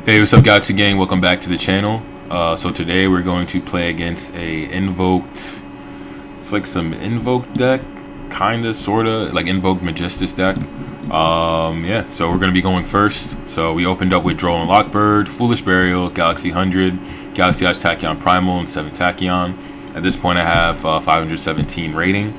Hey, what's up, Galaxy Gang? Welcome back to the channel. So today we're going to play against a Invoked. It's like some Invoked deck, kinda, sorta, like Invoked Magistus deck. Yeah. So we're gonna be going first. So we opened up with Droll and Lockbird, Foolish Burial, Galaxy 100, Galaxy Edge Tachyon Primal, and 7 Tachyon. At this point, I have 517 rating.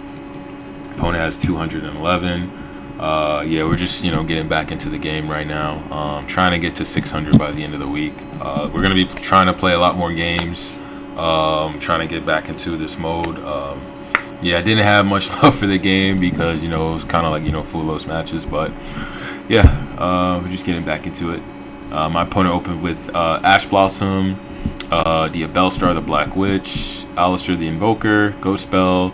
Opponent has 211. Yeah, we're just getting back into the game right now. Trying to get to 600 by the end of the week. We're gonna be trying to play a lot more games. Trying to get back into this mode. Yeah, I didn't have much love for the game because it was kind of like full-loss matches, but yeah, we're just getting back into it. My opponent opened with Ash Blossom, the Bellstar, the Black Witch, Alistair the Invoker, Ghost Spell,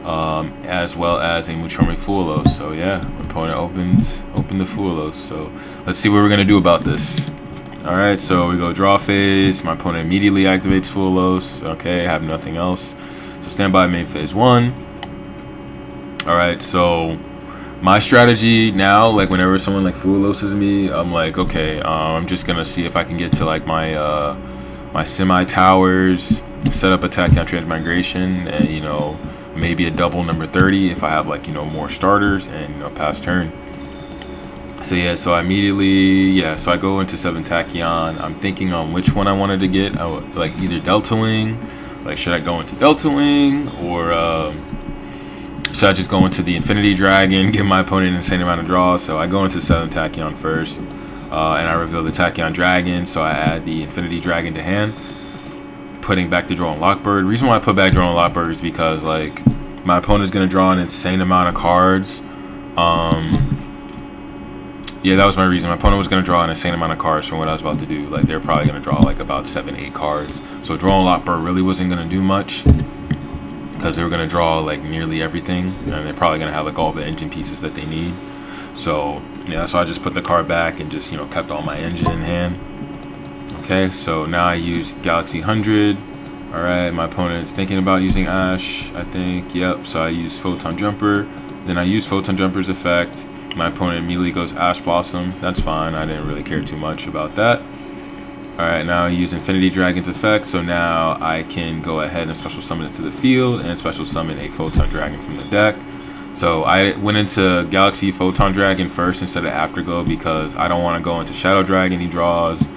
as well as a Muchormic Fulos. So yeah, my opponent opened the Fulos. So let's see what we're gonna do about this. All right, so we go draw phase. My opponent immediately activates Fulos. Okay, I have nothing else. So stand by main phase 1. All right, so my strategy now, like whenever someone like Fuloses me, I'm like, okay, I'm just gonna see if I can get to like my my semi towers, set up attack on transmigration, and maybe a double number 30 if I have like more starters, and pass turn. So yeah, so I immediately so I go into 7 Tachyon. I'm thinking on which one I wanted to get. I would, like either Delta Wing, like should I go into Delta Wing, or should I just go into the Infinity Dragon, give my opponent an insane amount of draws? So I go into 7 Tachyon first, and I reveal the Tachyon Dragon, so I add the Infinity Dragon to hand, putting back the Droll and Lockbird. The reason why I put back Droll and Lockbird is because like my opponent's gonna draw an insane amount of cards. Yeah, that was my reason. My opponent was gonna draw an insane amount of cards from what I was about to do. Like they're probably gonna draw like about 7-8 cards. So Droll and Lockbird really wasn't gonna do much because they were gonna draw like nearly everything, and they're probably gonna have like all the engine pieces that they need. So yeah, so I just put the card back and just kept all my engine in hand. Okay, so now I use Galaxy 100. All right, my opponent's thinking about using Ash, I think. Yep, so I use Photon Jumper. Then I use Photon Jumper's effect. My opponent immediately goes Ash Blossom. That's fine. I didn't really care too much about that. All right, now I use Infinity Dragon's effect. So now I can go ahead and special summon it to the field and special summon a Photon Dragon from the deck. So I went into Galaxy Photon Dragon first instead of Afterglow because I don't want to go into Shadow Dragon. He draws.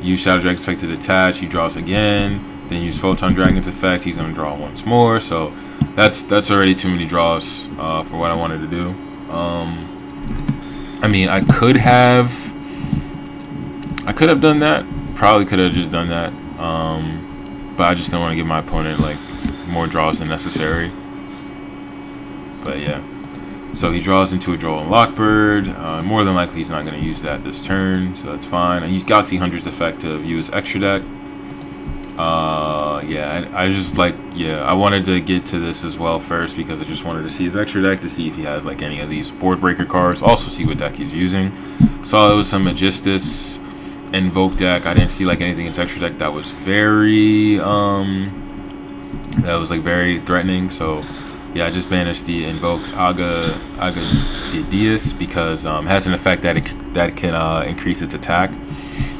Use Shadow Dragon's effect to detach. He draws again. Then use Photon Dragon's effect. He's gonna draw once more. So that's already too many draws for what I wanted to do. I mean, I could have done that. Probably could have just done that. But I just don't want to give my opponent like more draws than necessary. But yeah. So he draws into a Droll and Lockbird. More than likely, he's not going to use that this turn, so that's fine. I use Galaxy 100's effect to view his extra deck. Yeah, I just I wanted to get to this as well first because I just wanted to see his extra deck to see if he has like any of these board breaker cards. Also see what deck he's using. Saw it was some Magistus Invoked deck. I didn't see like anything in his extra deck that was very very threatening. So yeah, I just banished the Invoked Agadidius because it has an effect that can increase its attack.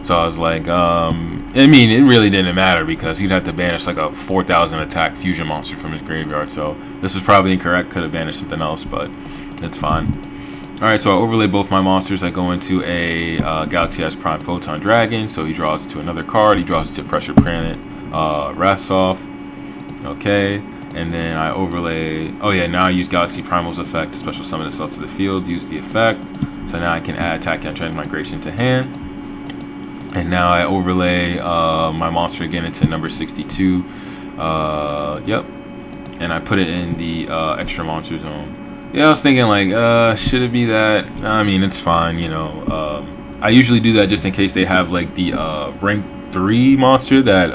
So I was like, I mean, it really didn't matter because he'd have to banish like a 4,000 attack fusion monster from his graveyard. So this was probably incorrect. Could have banished something else, but it's fine. All right, so I overlay both my monsters. I go into a Galaxy S Prime Photon Dragon. So he draws it to another card. He draws it to Pressure Planet Wrathsoft. Okay. And then I overlay, now I use Galaxy Primal's effect to special summon itself to the field, use the effect. So now I can add Tachyon Transmigration to hand. And now I overlay my monster again into number 62. Yep. And I put it in the extra monster zone. Yeah, I was thinking like, should it be that? I mean, it's fine, I usually do that just in case they have like the rank 3 monster that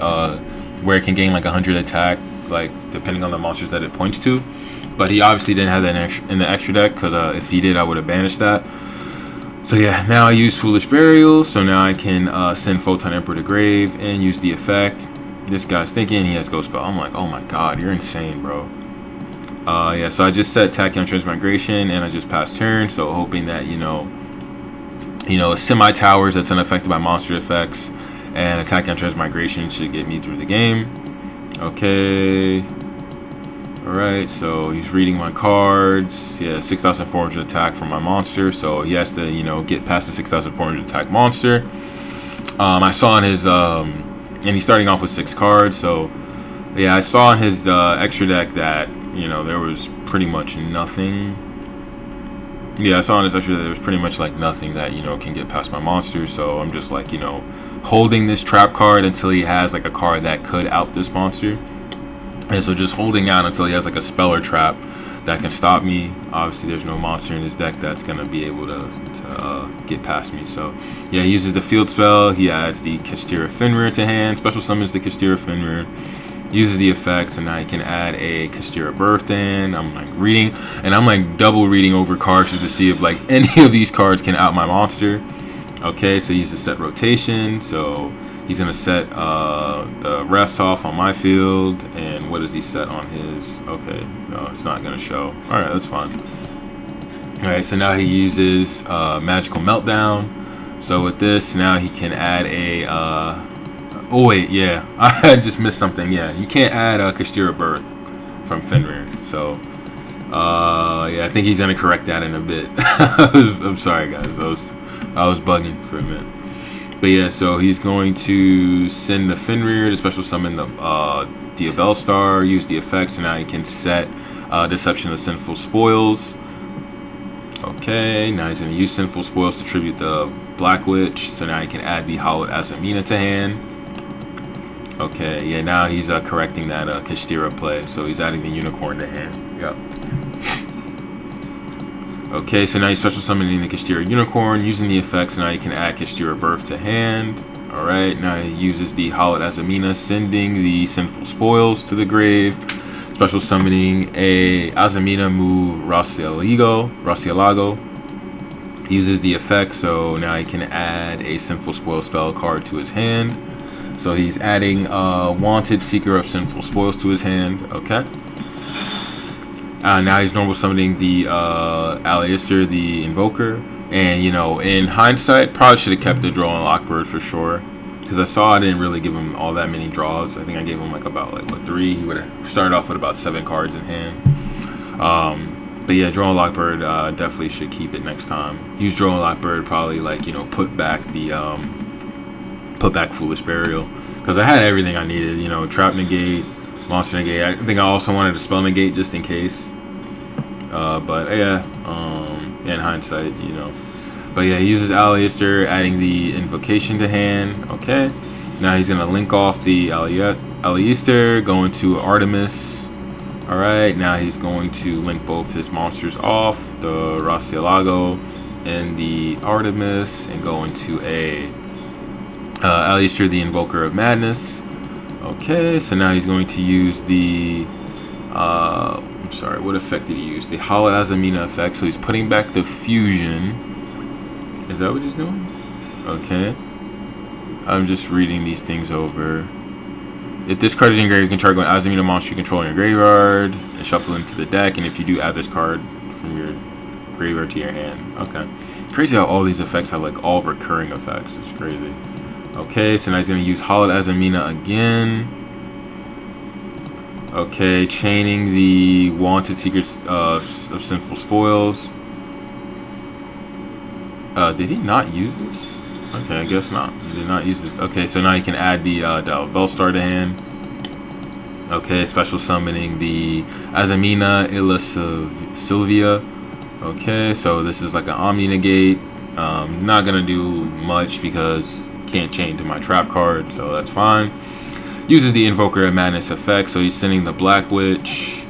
where it can gain like 100 attack, like depending on the monsters that it points to. But he obviously didn't have that in the extra deck because if he did, I would have banished that. So yeah, now I use Foolish Burial. So now I can send Photon Emperor to grave and use the effect. This guy's thinking he has Ghost Spell. I'm like, oh my god, you're insane, bro. Yeah, so I just set Tachyon Transmigration and I just passed turn. So hoping that You know, semi-towers that's unaffected by monster effects, and attack on transmigration should get me through the game. Okay. Alright, so he's reading my cards. Yeah, 6,400 attack from my monster, so he has to, you know, get past the 6,400 attack monster. I saw in his, and he's starting off with 6 cards, so yeah, I saw in his extra deck that, you know, there was pretty much nothing. Yeah, I saw in his extra deck there was pretty much like nothing that, you know, can get past my monster, so I'm just like, you know, holding this trap card until he has like a card that could out this monster. And so just holding out until he has like a spell or trap that can stop me. Obviously, there's no monster in his deck that's going to be able to get past me. So, yeah, he uses the field spell. He adds the Kastira Fenrir to hand. Special summons the Kastira Fenrir. Uses the effects, and now he can add a Kastira Birth in. I'm like reading, and I'm like double reading over cards just to see if like any of these cards can out my monster. Okay, so he uses set rotation. So he's going to set the refs off on my field. And what does he set on his? Okay, no, it's not going to show. All right, that's fine. All right, so now he uses Magical Meltdown. So with this, now he can add a... oh, wait, yeah. I just missed something. Yeah, you can't add a Kastira Birth from Fenrir. So, yeah, I think he's going to correct that in a bit. I'm sorry, guys. I was bugging for a minute. But yeah, so he's going to send the Fenrir to special summon the Diabellstar, use the effects, and now he can set Deception of Sinful Spoils. Okay, now he's going to use Sinful Spoils to tribute the Black Witch, so now he can add the Hallowed Azamina to hand. Okay, yeah, now he's correcting that Kastira play, so he's adding the Unicorn to hand. Yep. Okay, so now he's special summoning the Kastira Unicorn, using the effects, now he can add Kastira Birth to hand. Alright, now he uses the Hallowed Azamina, sending the Sinful Spoils to the grave. Special summoning a Azamina move Racialago. He uses the effect, so now he can add a Sinful Spoil spell card to his hand. So he's adding Wanted Seeker of Sinful Spoils to his hand. Okay. Now he's normal summoning the Aleister, the Invoker. And, you know, in hindsight, probably should have kept the draw on Lockbird for sure. Because I saw I didn't really give him all that many draws. I think I gave him like about like what 3. He would have started off with about 7 cards in hand. But yeah, drawing Lockbird definitely should keep it next time. Use drawing Lockbird, probably like, you know, put back Foolish Burial. Because I had everything I needed, you know, Trap Negate, Monster Negate. I think I also wanted to Spell Negate just in case. But yeah, in hindsight, you know. But yeah, he uses Aleister, adding the Invocation to hand. Okay. Now he's going to link off the Aleister, going to Artemis. Alright, now he's going to link both his monsters off, the Racialago and the Artemis, and go into a Aleister, the Invoker of Madness. Okay, so now he's going to use the... I'm sorry, what effect did he use? The Hallowed Azamina effect, so he's putting back the Fusion. Is that what he's doing? Okay. I'm just reading these things over. If this card is in your graveyard, you can target an Azamina monster you control in your graveyard and shuffle into the deck. And if you do, add this card from your graveyard to your hand. Okay. It's crazy how all these effects have like all recurring effects. It's crazy. Okay, so now he's going to use Hallowed Azamina again. Okay, chaining the Wanted Secrets of Sinful Spoils. Did he not use this? Okay, I guess not. He did not use this. Okay, so now you can add the Bellstar to hand. Okay, special summoning the Azamina Illa Sylvia. Okay, so this is like an Omni Negate. Not gonna do much because can't chain to my trap card, so that's fine. Uses the Invoker of Madness effect, so he's sending the Black Witch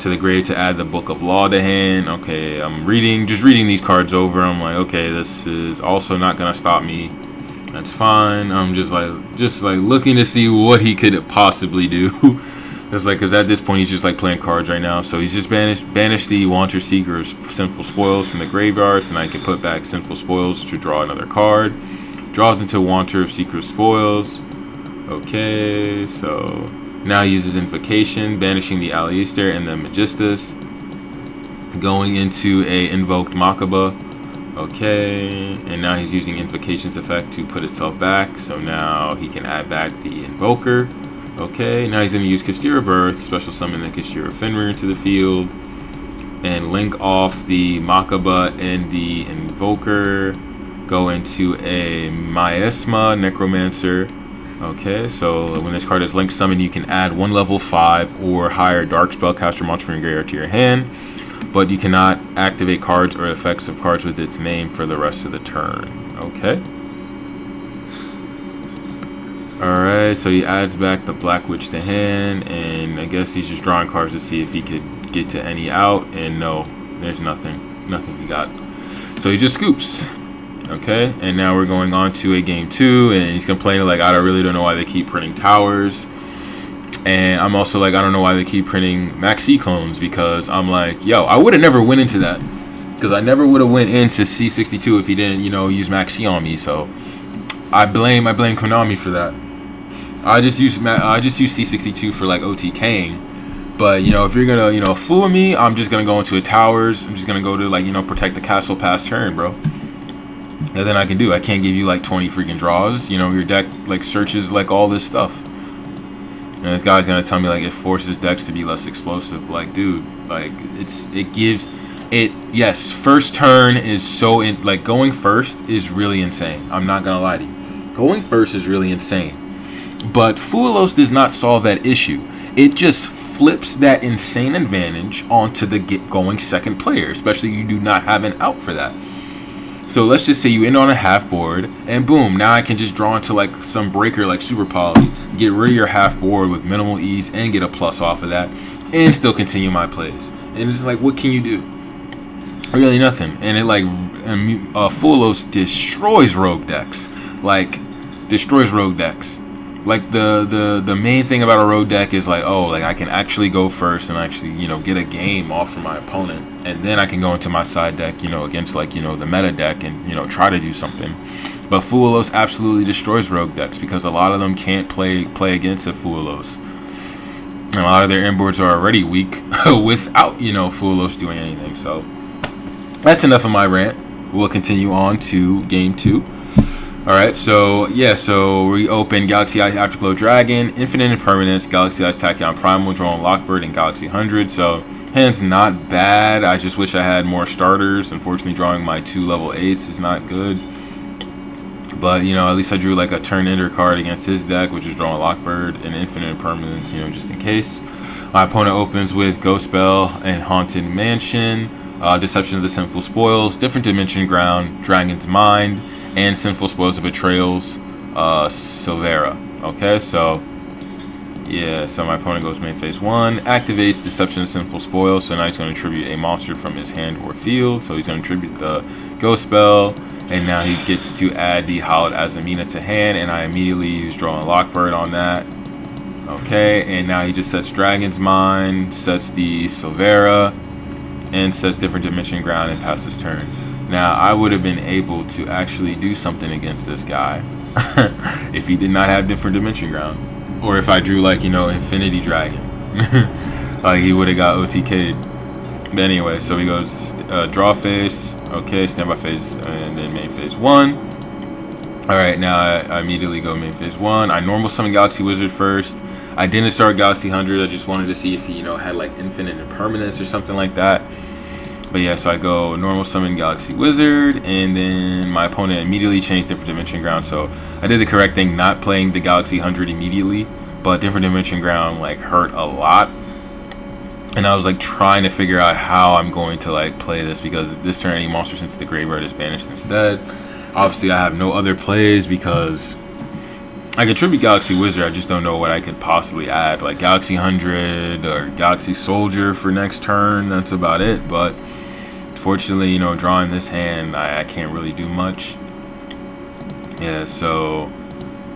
to the grave to add the Book of Law to hand. Okay, I'm just reading these cards over. I'm like, okay, this is also not gonna stop me. That's fine. I'm just like looking to see what he could possibly do. It's like, because at this point he's just like playing cards right now. So he's just banished the Wanted Seeker of Sinful Spoils from the graveyard, so now I can put back Sinful Spoils to draw another card. Draws into Wanted of Secret Spoils. Okay, so now he uses Invocation, banishing the Aleister and the Magistus. Going into a Invoked Makaba. Okay, and now he's using Invocation's effect to put itself back. So now he can add back the Invoker. Okay, now he's going to use Kastira Birth, special summon the Kastira Fenrir into the field, and link off the Makaba and the Invoker. Go into a Miasma Necromancer. Okay, so when this card is linked summon, you can add 1 level 5 or higher Dark Spellcaster monster from your graveyard to your hand, but you cannot activate cards or effects of cards with its name for the rest of the turn. Okay. Alright, so he adds back the Black Witch to hand, and I guess he's just drawing cards to see if he could get to any out, and no, there's nothing. Nothing he got. So he just scoops. Okay, and now we're going on to a game 2, and he's complaining like, I really don't know why they keep printing towers. And I'm also like, I don't know why they keep printing Maxi clones, because I'm like, yo, I would have never went into that, because I never would have went into C62 if he didn't, you know, use Maxi on me. So I blame Konami for that. I just use C62 for like OTKing, but you know, if you're gonna, you know, fool me, I'm just gonna go into a towers. I'm just gonna go to like, you know, protect the castle past turn, bro. And then I can't give you like 20 freaking draws. You know, your deck like searches like all this stuff. And this guy's gonna tell me like it forces decks to be less explosive. Like, dude, like yes, first turn is so like going first is really insane. I'm not gonna lie to you. Going first is really insane. But Fuelos does not solve that issue. It just flips that insane advantage onto the going second player, especially you do not have an out for that. So let's just say you end on a half board, and boom, now I can just draw into like some breaker like Super Poly, get rid of your half board with minimal ease and get a plus off of that, and still continue my plays. And it's like, what can you do? Really nothing. And it like Fuelos destroys rogue decks. Like destroys rogue decks. Like the main thing about a rogue deck is like, oh, like I can actually go first and actually, you know, get a game off from my opponent, and then I can go into my side deck, you know, against like, you know, the meta deck and, you know, try to do something. But Fuelos absolutely destroys rogue decks because a lot of them can't play against a Fuelos, and a lot of their inboards are already weak without, you know, Fuelos doing anything. So that's enough of my rant. We'll continue on to game 2. Alright, so yeah, so we open Galaxy Eyes Afterglow Dragon, Infinite Impermanence, Galaxy Eyes Tachyon Primal, drawing Lockbird, and Galaxy 100. So hand's not bad. I just wish I had more starters. Unfortunately, drawing my 2 level 8s is not good. But, you know, at least I drew like a turn ender card against his deck, which is drawing Lockbird and Infinite Impermanence, you know, just in case. My opponent opens with Ghost Spell and Haunted Mansion, Deception of the Sinful Spoils, Different Dimension Ground, Dragon's Mind, and Sinful Spoils of Betrayals, Silvera. Okay, so yeah, so my opponent goes main phase 1, activates Deception of Sinful Spoils, so now he's going to tribute a monster from his hand or field. So he's going to tribute the Ghost Spell, and now he gets to add the Hallowed Azamina to hand, and I immediately use Drawing Lockbird on that. Okay, and now he just sets Dragon's Mind, sets the Silvera, and sets Different Dimension Ground and passes turn. Now, I would have been able to actually do something against this guy if he did not have Different Dimension Ground. Or if I drew, like, you know, Infinity Dragon. Like, he would have got OTK'd. But anyway, so he goes draw phase, okay, standby phase, and then main phase 1. Alright, now I immediately go main phase 1. I normal summon Galaxy Wizard first. I didn't start Galaxy 100. I just wanted to see if he, you know, had, like, Infinite Impermanence or something like that. But yeah, so I go normal summon Galaxy Wizard, and then my opponent immediately changed Different Dimension Ground. So I did the correct thing, not playing the Galaxy 100 immediately, but Different Dimension Ground like hurt a lot. And I was like trying to figure out how I'm going to like play this, because this turn any monster since the graveyard is banished instead. Obviously I have no other plays because I could tribute Galaxy Wizard, I just don't know what I could possibly add. Like Galaxy 100 or Galaxy Soldier for next turn, that's about it. But fortunately, you know, drawing this hand, I can't really do much. Yeah, so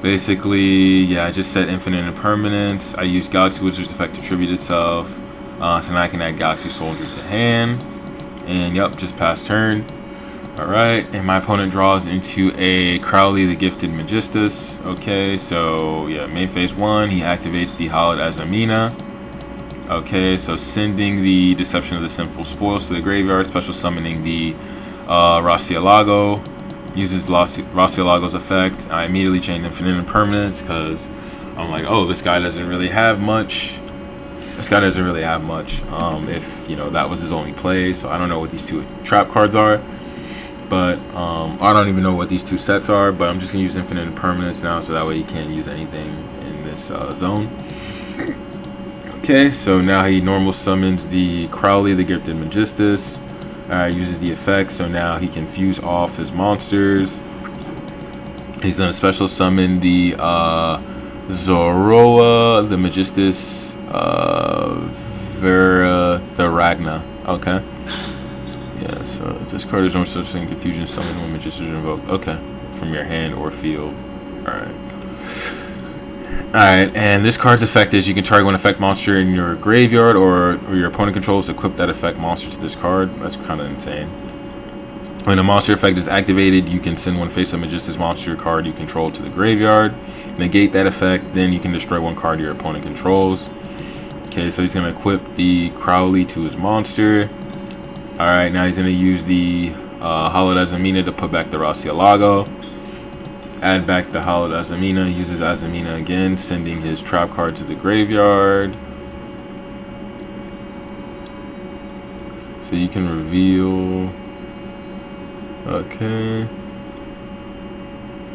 basically, yeah, I just set Infinite Impermanence. I use Galaxy Wizard's effect to tribute itself. So now I can add Galaxy Soldier to hand. And yep, just pass turn. Alright, and my opponent draws into a Crowley the Gifted Magistus. Okay, so yeah, main phase 1, he activates the Hallowed Azamina. Okay, so sending the Deception of the Sinful Spoils to the graveyard, special summoning the Racielago. Uses Racielago's effect. I immediately chain Infinite Impermanence because I'm like, oh, this guy doesn't really have much. If that was his only play, so I don't know what these two trap cards are, but I don't even know what these two sets are, but I'm just gonna use Infinite Impermanence now, so that way he can't use anything in this zone. Okay, so now he normal summons the Crowley, the Gifted Magistus. Uses the effect, so now he can fuse off his monsters. He's gonna special summon the Zoroa, the Magistus, Theragna. Okay. Yeah, so this card is no such thing, confusion summon when Magistus is invoked. Okay. From your hand or field. Alright, and this card's effect is you can target one effect monster in your graveyard or your opponent controls, equip that effect monster to this card. That's kind of insane. When a monster effect is activated, you can send one face-up Magistus monster card you control to the graveyard. Negate that effect, then you can destroy one card your opponent controls. Okay, so he's going to equip the Crowley to his monster. Alright, now he's going to use the Hallowed Azamina to put back the Racielago. Add back the Hallowed Azamina, uses Azamina again, sending his trap card to the graveyard. So you can reveal. Okay.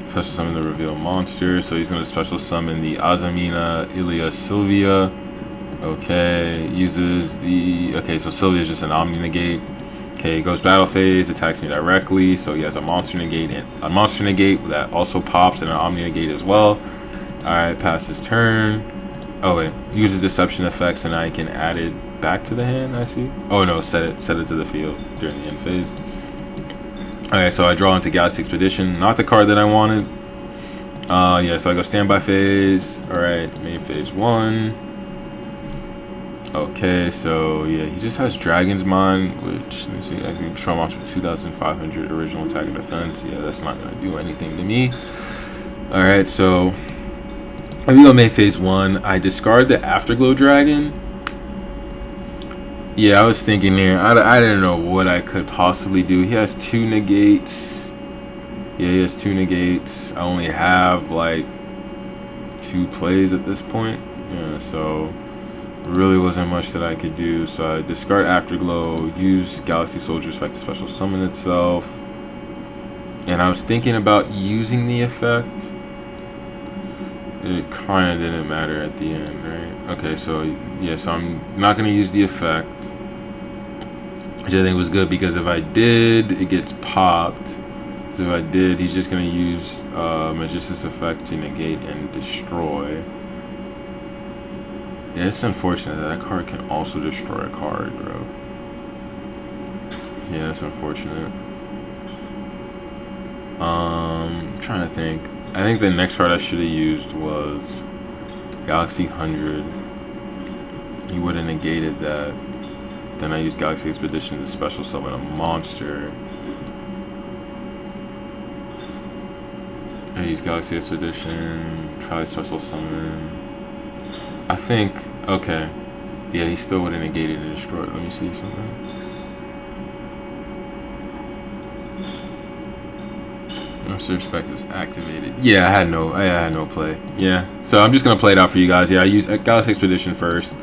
Special summon the reveal monster. So he's going to special summon the Azamina Ilia Sylvia. Okay. Uses the. Okay, so Sylvia is just an Omni Negate. Okay, goes battle phase, attacks me directly, so he has a monster negate and a monster negate that also pops and an omni negate as well. Alright, pass his turn. Oh wait, uses deception effects and I can add it back to the hand, I see. Oh no, set it to the field during the end phase. Alright, so I draw into Galaxy Expedition, not the card that I wanted. Yeah, so I go standby phase. Alright, main phase 1. Okay, so yeah, he just has Dragon's Mind, which, let me see, I can control monster 2,500 original attack and defense. Yeah, that's not going to do anything to me. Alright, so let me go main phase 1. I discard the Afterglow Dragon. Yeah, I was thinking here, I didn't know what I could possibly do. He has 2 negates. Yeah, he has 2 negates. I only have like 2 plays at this point. Yeah, so really wasn't much that I could do. So I discard Afterglow, use Galaxy Soldier's effect to special summon itself. And I was thinking about using the effect. It kind of didn't matter at the end, right? Okay, so yeah, so I'm not going to use the effect, which I think was good because if I did, it gets popped. So if I did, he's just going to use Magistus effect to negate and destroy. Yeah, it's unfortunate that card can also destroy a card, bro. Yeah, that's unfortunate. I'm trying to think. I think the next card I should have used was Galaxy 100. He would have negated that. Then I used Galaxy Expedition to special summon a monster. I used Galaxy Expedition, try special summon. I think, okay. Yeah, he still would have negated and destroyed. Let me see something. Monster Respect is activated. Yeah, I had no play. Yeah, so I'm just gonna play it out for you guys. Yeah, I use Galaxy Expedition first.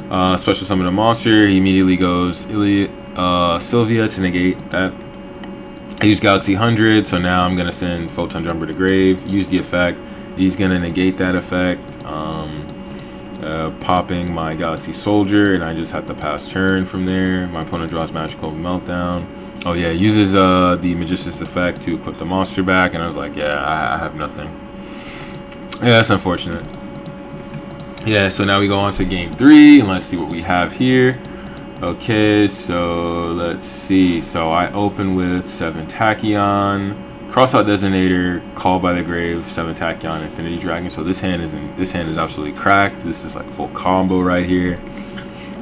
Special summon a monster. He immediately goes Sylvia to negate that. I use Galaxy 100, so now I'm gonna send Photon Jumper to grave. Use the effect. He's gonna negate that effect. Popping my Galaxy Soldier, and I just have to pass turn from there. My opponent draws Magical Meltdown. Oh yeah, uses the Magistus effect to put the monster back, and I was like, yeah, I have nothing. Yeah, that's unfortunate. Yeah, so now we go on to game 3, and let's see what we have here. Okay, so let's see. So I open with 7 Tachyon, Crossout Designator, Call by the Grave, 7 Tachyon, Infinity Dragon. So this hand is absolutely cracked. This is like full combo right here,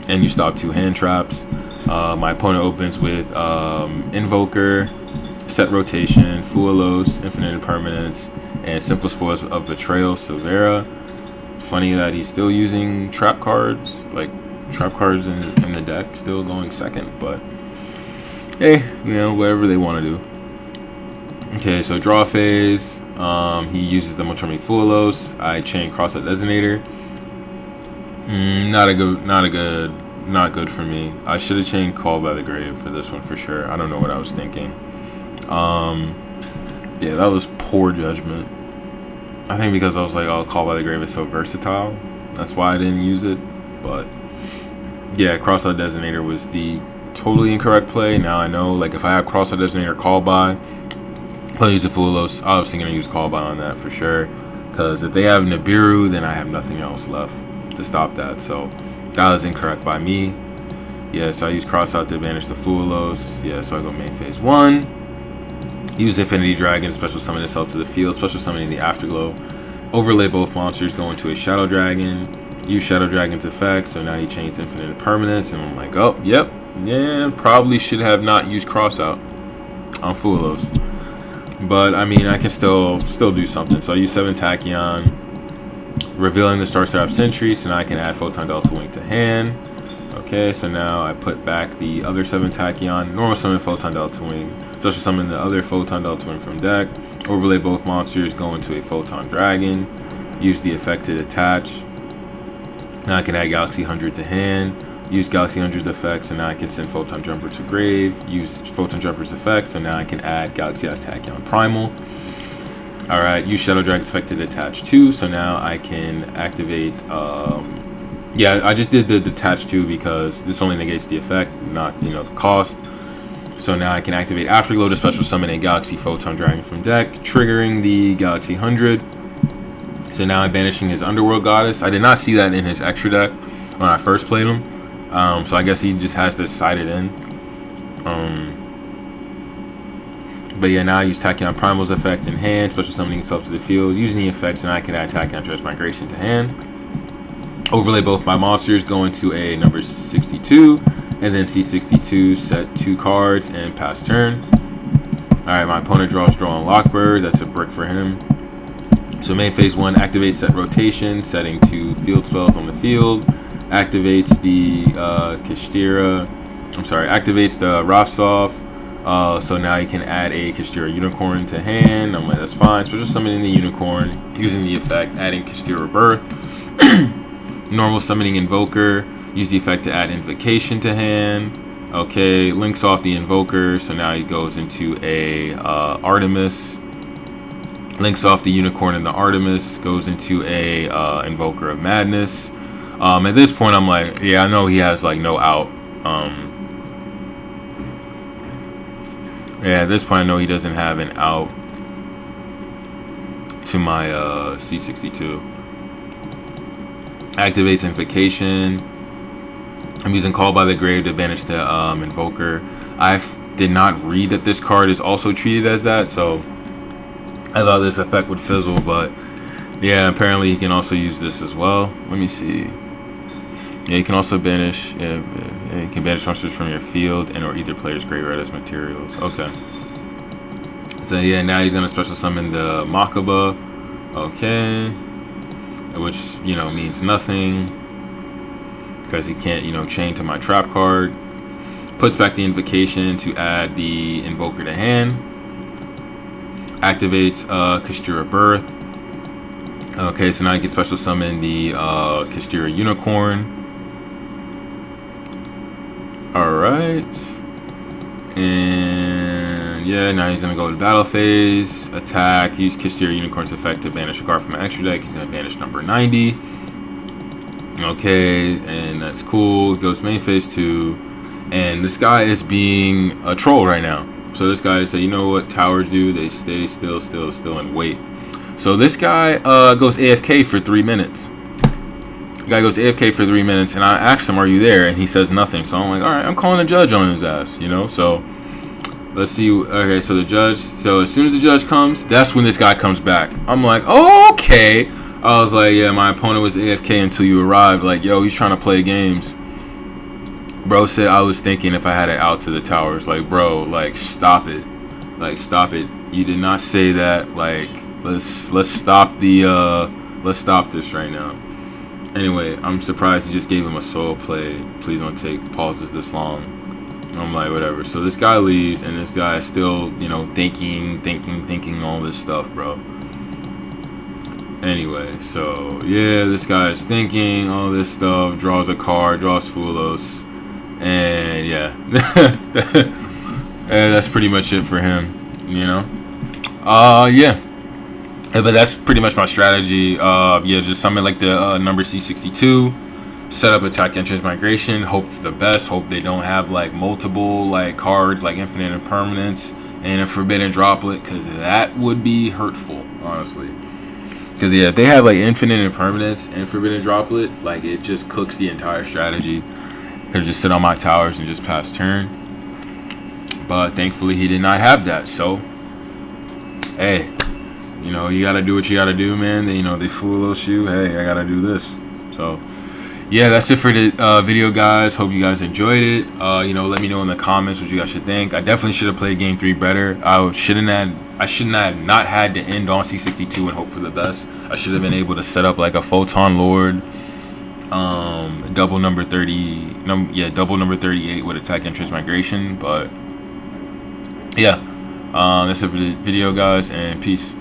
and you stop 2 hand traps. My opponent opens with Invoker, Set Rotation, Fuelos, Infinite Impermanence, and Simple Spoils of Betrayal, Silvera. Funny that he's still using trap cards, like trap cards in the deck, still going second, but hey, whatever they want to do. Okay, so draw phase. He uses the Montgomery Fulos. I chain cross out designator. Not good for me. I should have chained Call by the Grave for this one for sure. I don't know what I was thinking. Yeah, that was poor judgment. I think because I was like, oh, Call by the Grave is so versatile. That's why I didn't use it. But yeah, cross out designator was the totally incorrect play. Now I know, like, if I have cross out designator call by, I'll use the Fulos. Obviously gonna use call by on that for sure. Because if they have Nibiru, then I have nothing else left to stop that. So that was incorrect by me. Yeah, so I use cross out to banish the Fulos. Yeah, so I go main phase 1. Use Infinity Dragon, special summon this up to the field, special summoning the Afterglow. Overlay both monsters, go into a Shadow Dragon. Use Shadow Dragon's effect, so now he chains Infinite Permanence, and I'm like, oh, yep, yeah, probably should have not used cross out on Fulos. But I mean, I can still do something. So I use 7 Tachyon, revealing the Star Seraph Sentry, so now I can add Photon Delta Wing to hand. Okay, so now I put back the other 7 Tachyon, normal summon Photon Delta Wing, special summon the other Photon Delta Wing from deck, overlay both monsters, go into a Photon Dragon, use the effect to detach. Now I can add Galaxy 100 to hand, use Galaxy 100's effect, so now I can send Photon Jumper to grave, use Photon Jumper's effect, so now I can add Galaxy S Tachyon Primal. Alright, use Shadow Dragon's effect to detach 2, so now I can activate, yeah, I just did the detach 2 because this only negates the effect, not, the cost. So now I can activate Afterglow to special summon a Galaxy Photon Dragon from deck, triggering the Galaxy 100. So now I'm banishing his Underworld Goddess. I did not see that in his extra deck when I first played him. So I guess he just has this sided in. But yeah, now I use Tachyon Primal's effect in hand, special summoning itself to the field, using the effects, and I can add Tachyon Transmigration to hand. Overlay both my monsters, go into a number 62, and then C62, set 2 cards, and pass turn. Alright, my opponent draws Draw on Lockbird. That's a brick for him. So main phase 1, activates set rotation, setting 2 field spells on the field. Activates the activates the Rafsov. So now you can add a Kastira Unicorn to hand. I'm like, that's fine. Special summoning the Unicorn, using the effect, adding Kastira Birth. Normal summoning Invoker, use the effect to add Invocation to hand. Okay, links off the Invoker, so now he goes into a Artemis. Links off the Unicorn and the Artemis, goes into a Invoker of Madness. At this point, I'm like, yeah, I know he has like no out. Yeah, at this point, I know he doesn't have an out to my C62. Activates Invocation. I'm using Call by the Grave to banish the Invoker. I did not read that this card is also treated as that, so I thought this effect would fizzle, but yeah, apparently he can also use this as well. Let me see. Yeah, you can also banish. Yeah, you can banish monsters from your field and or either player's graveyard as materials. Okay. So yeah, now he's gonna special summon the Makaba. Okay. Which means nothing because he can't chain to my trap card. Puts back the Invocation to add the Invoker to hand. Activates Kastira Birth. Okay, so now you can special summon the Kastira Unicorn. Alright. And yeah, now he's going to go to battle phase. Attack. Use Kastira Unicorn's effect to banish a card from my extra deck. He's going to banish number 90. Okay, and that's cool. Goes main phase 2. And this guy is being a troll right now. So this guy said, you know what towers do? They stay still, and wait. So this guy goes AFK for 3 minutes. The guy goes AFK for 3 minutes, and I asked him, are you there? And he says nothing. So I'm like, all right, I'm calling the judge on his ass, So let's see. Okay, so the judge. So as soon as the judge comes, that's when this guy comes back. I'm like, oh, okay. I was like, yeah, my opponent was AFK until you arrived. Like, yo, he's trying to play games. Bro said I was thinking if I had it out to the towers. Like, bro, like, stop it. Like, stop it. You did not say that. Like, let's stop let's stop this right now. Anyway, I'm surprised he just gave him a solo play. Please don't take pauses this long. I'm like, whatever. So this guy leaves, and this guy is still, you know, thinking all this stuff, bro. Anyway, so yeah, this guy is thinking all this stuff, draws a card, draws Fulos, and yeah. And that's pretty much it for him, you know. Yeah. But that's pretty much my strategy. Yeah, just summon like the number C62, set up attack and transmigration, hope for the best, hope they don't have like multiple like cards like infinite impermanence and a forbidden droplet, because that would be hurtful, honestly. Because yeah, if they have like infinite impermanence and forbidden droplet, like it just cooks the entire strategy. Could just sit on my towers and just pass turn. But thankfully he did not have that, so hey, you know, you gotta do what you gotta do, man. You know, they foolish you. Hey, I gotta do this. So yeah, that's it for the video, guys. Hope you guys enjoyed it. You know, let me know in the comments what you guys should think. I definitely should have played game 3 better. I shouldn't have not had to end on C62 and hope for the best. I should have been able to set up like a Photon Lord, double number 38 with attack and transmigration. But yeah, that's it for the video, guys, and peace.